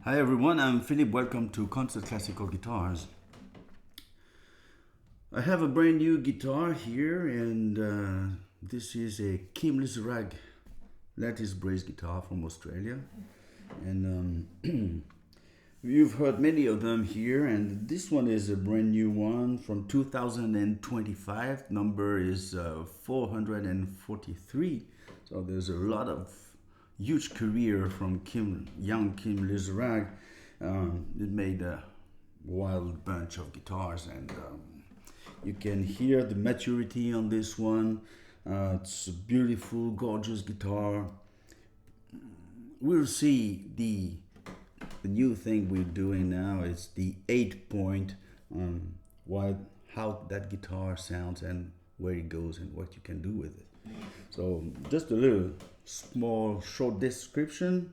Hi everyone, I'm Philip. Welcome to Concert Classical Guitars. I have a brand new guitar here, and this is a Kim Lissarrague lattice brace guitar from Australia. And you've heard many of them here, and this one is a brand new one from 2025. Number is 443. So there's a lot of huge career from young Kim Lissarrague. It made a wild bunch of guitars, and you can hear the maturity on this one. It's a beautiful, gorgeous guitar. We'll see the new thing we're doing now is the 8-point, how that guitar sounds and where it goes and what you can do with it. So just a little small short description.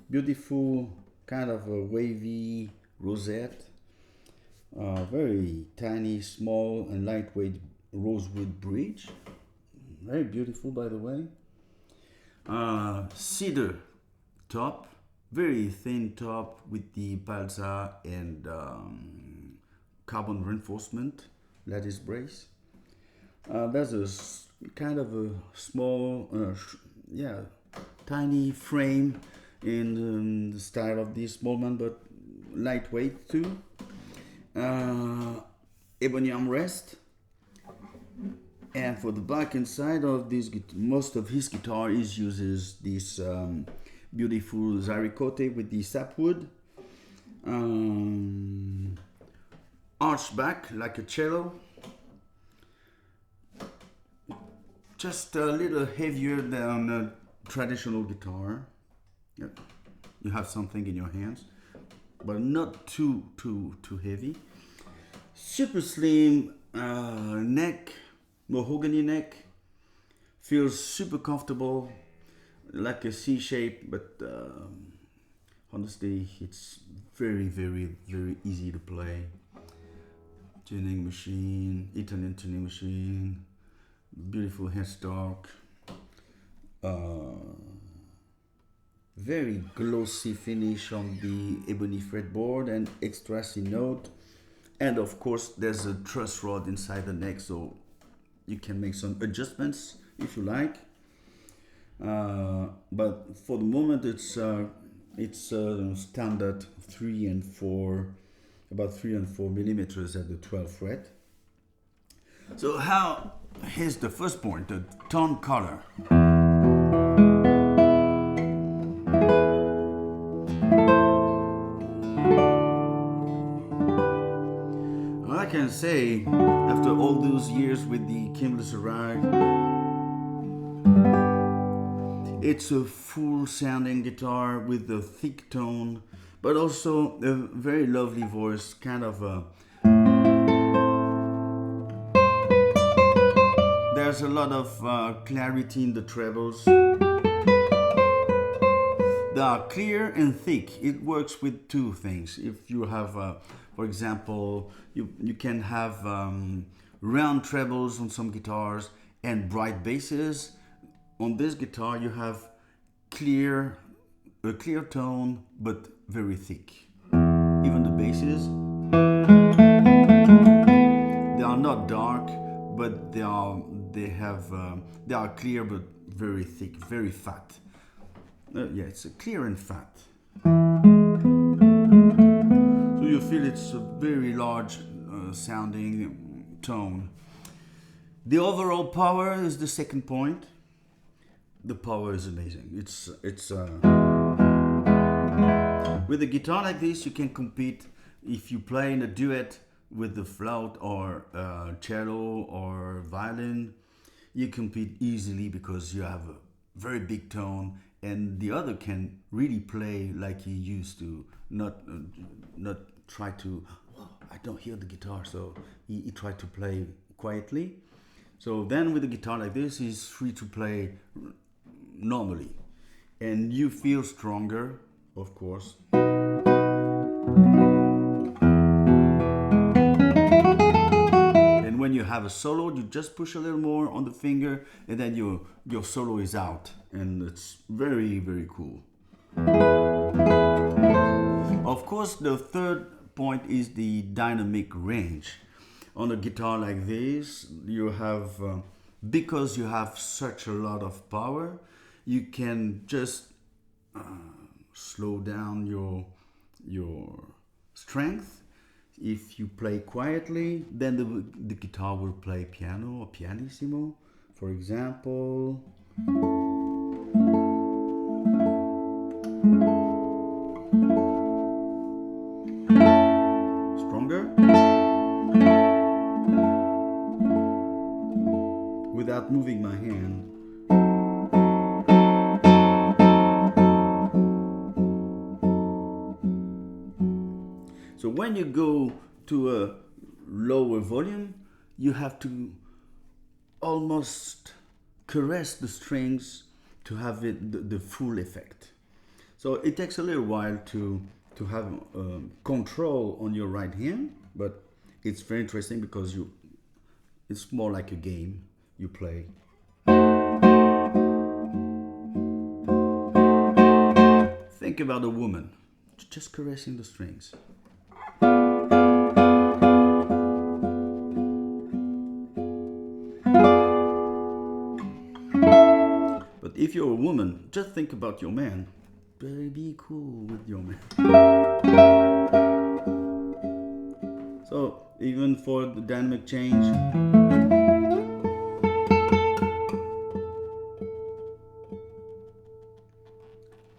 Beautiful, kind of a wavy rosette, very tiny, small and lightweight rosewood bridge, very beautiful by the way. Cedar top, very thin top with the balsa and carbon reinforcement lattice brace. There's a kind of a small, tiny frame in the style of this small one, but lightweight too. Ebony armrest, and for the back and side of this, most of his guitar uses this beautiful Zaricote with the sapwood. Arched back like a cello. Just a little heavier than a traditional guitar. Yep. You have something in your hands, but not too heavy. Super slim neck, mahogany neck. Feels super comfortable, like a C shape, but honestly, it's very easy to play. Tuning machine, Italian tuning machine. Beautiful headstock, very glossy finish on the ebony fretboard and extra C note, and of course there's a truss rod inside the neck, so you can make some adjustments if you like. But for the moment it's standard 3 and 4, about 3 and 4 millimeters at the 12th fret. So here's the first point, the tone color. I can say, after all those years with the Kim Lissarrague, it's a full sounding guitar with a thick tone, but also a very lovely voice, kind of a there's a lot of clarity in the trebles. They are clear and thick. It works with two things. If you have, for example, you can have round trebles on some guitars and bright basses. On this guitar you have a clear tone, but very thick. Even the basses, they are not dark, but they are clear but very thick, very fat. It's clear and fat. So you feel it's a very large sounding tone. The overall power is the second point. The power is amazing. It's with a guitar like this you can compete if you play in a duet with the flute or cello or violin. You compete easily because you have a very big tone, and the other can really play like he used to, not try to, oh, I don't hear the guitar, so he tried to play quietly. So then with a guitar like this, he's free to play normally, and you feel stronger, of course. When you have a solo, you just push a little more on the finger, and then your solo is out, and it's very cool. course, the third point is the dynamic range. On a guitar like this, you have, because you have such a lot of power, you can just slow down your strength. If you play quietly, then the guitar will play piano or pianissimo, for example. Stronger. Without moving my hand. So when you go to a lower volume, you have to almost caress the strings to have the full effect. So it takes a little while to have control on your right hand, but it's very interesting because it's more like a game you play. Think about a woman just caressing the strings. But if you're a woman, just think about your man. Better be cool with your man. So even for the dynamic change,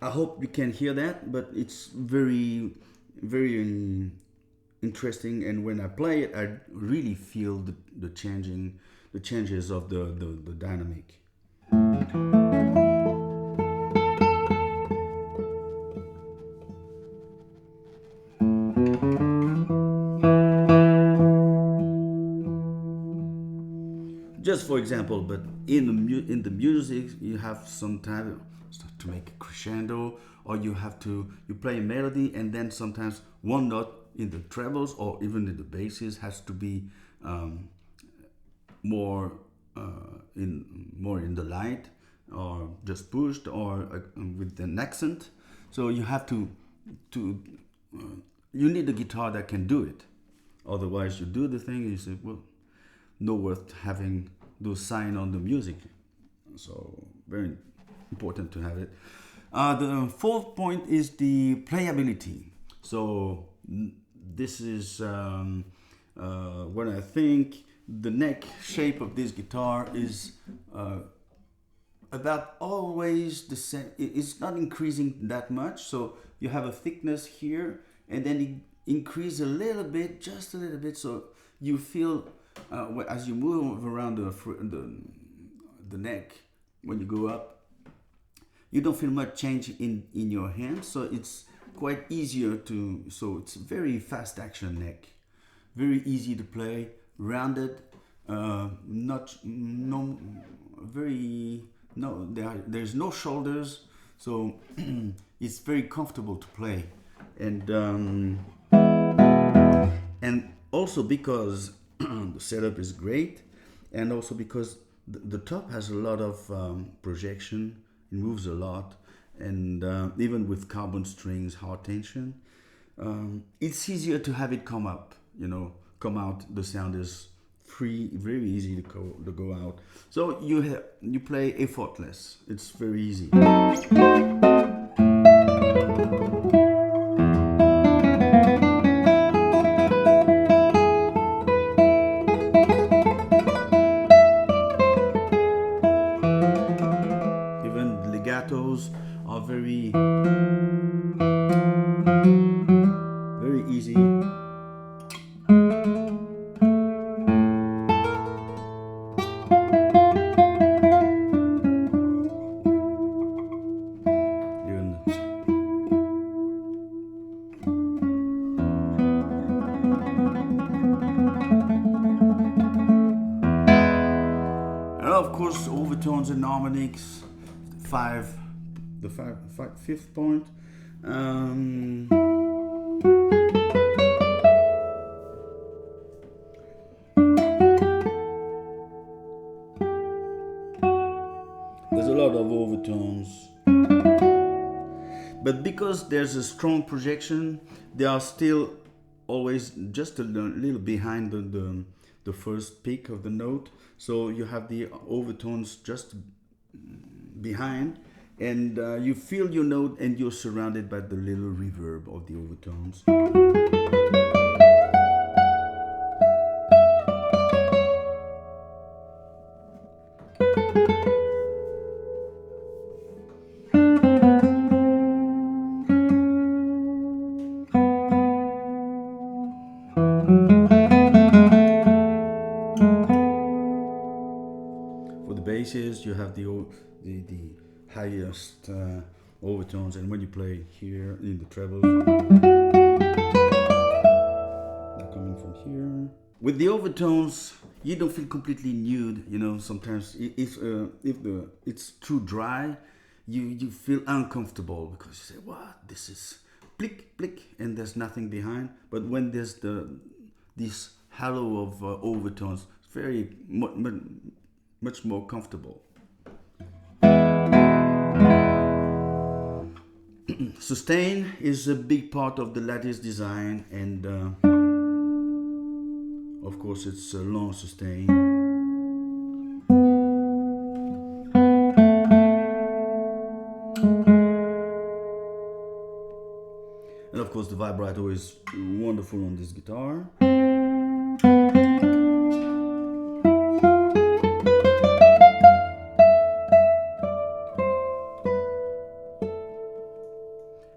I hope you can hear that, but it's very, very interesting. And when I play it, I really feel the changes of the dynamic. Just for example, but in the music, you have some time to make a crescendo, or you play a melody, and then sometimes one note in the trebles or even in the basses has to be more in the light, or just pushed, or with an accent. So you have to you need a guitar that can do it. Otherwise, you do the thing and you say, well, no worth having those sign on the music. So very important to have it. The fourth point is the playability. So this is when I think the neck shape of this guitar is about always the same. It's not increasing that much. So you have a thickness here, and then it increase a little bit, just a little bit. So you feel as you move around the neck, when you go up, you don't feel much change in your hand. So it's quite easier to. So it's very fast action neck, very easy to play, rounded, there's no shoulders, so it's very comfortable to play, and also because the setup is great, and also because the top has a lot of projection, it moves a lot, and even with carbon strings, hard tension, it's easier to have it come out. The sound is free, very easy to go out. So you play effortless. It's very easy. Even legatos are very easy. Of course, overtones and harmonics, fifth point. There's a lot of overtones. But because there's a strong projection, they are still always just a little behind the first peak of the note. So you have the overtones just behind, and you feel your note, and you're surrounded by the little reverb of the overtones. For the basses, you have the highest overtones, and when you play here in the trebles, they're coming from here. With the overtones, you don't feel completely nude. You know, sometimes if it's too dry, you feel uncomfortable because you say, "What? This is blick blick," and there's nothing behind. But when there's this halo of overtones, it's very much more comfortable. Sustain is a big part of the lattice design, and of course it's a long sustain. And of course the vibrato is wonderful on this guitar.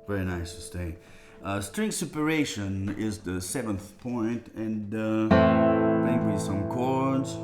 Very nice sustain. String separation is the 7th point, and playing with some chords.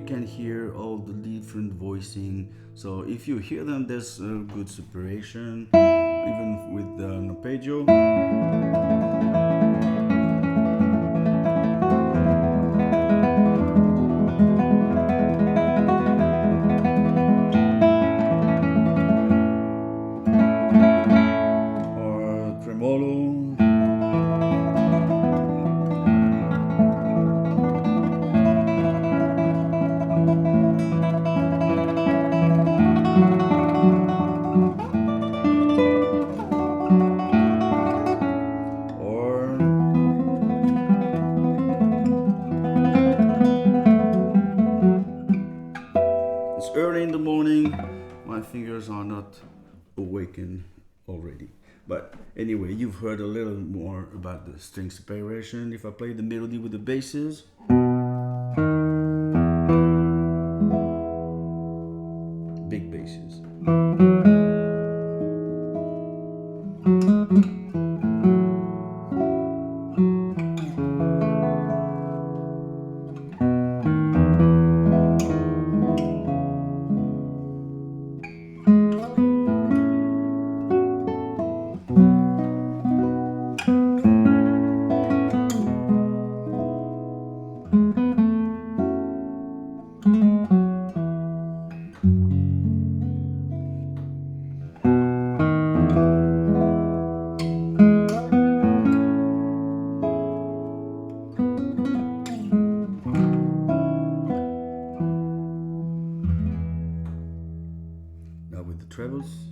Can hear all the different voicing. So if you hear them, there's a good separation, even with the arpeggio. Or tremolo. Early in the morning, my fingers are not awakened already. But anyway, you've heard a little more about the string separation. If I play the melody with the basses, big basses. Now with the trebles.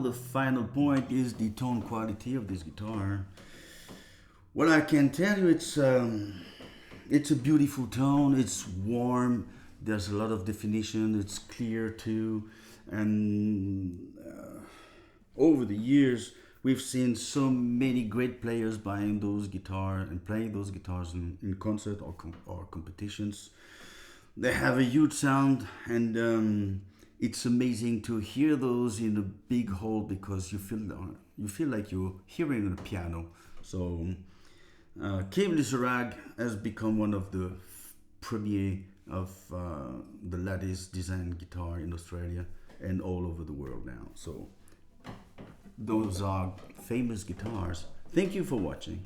the final point is the tone quality of this guitar. Well, I can tell you it's a beautiful tone. It's warm. There's a lot of definition. It's clear too. And over the years, we've seen so many great players buying those guitars and playing those guitars in concert or competitions. They have a huge sound, and it's amazing to hear those in a big hall because you feel like you're hearing a piano. So Kim Lissarrague has become one of the premier of the latest design guitar in Australia and all over the world now. So those are famous guitars. Thank you for watching.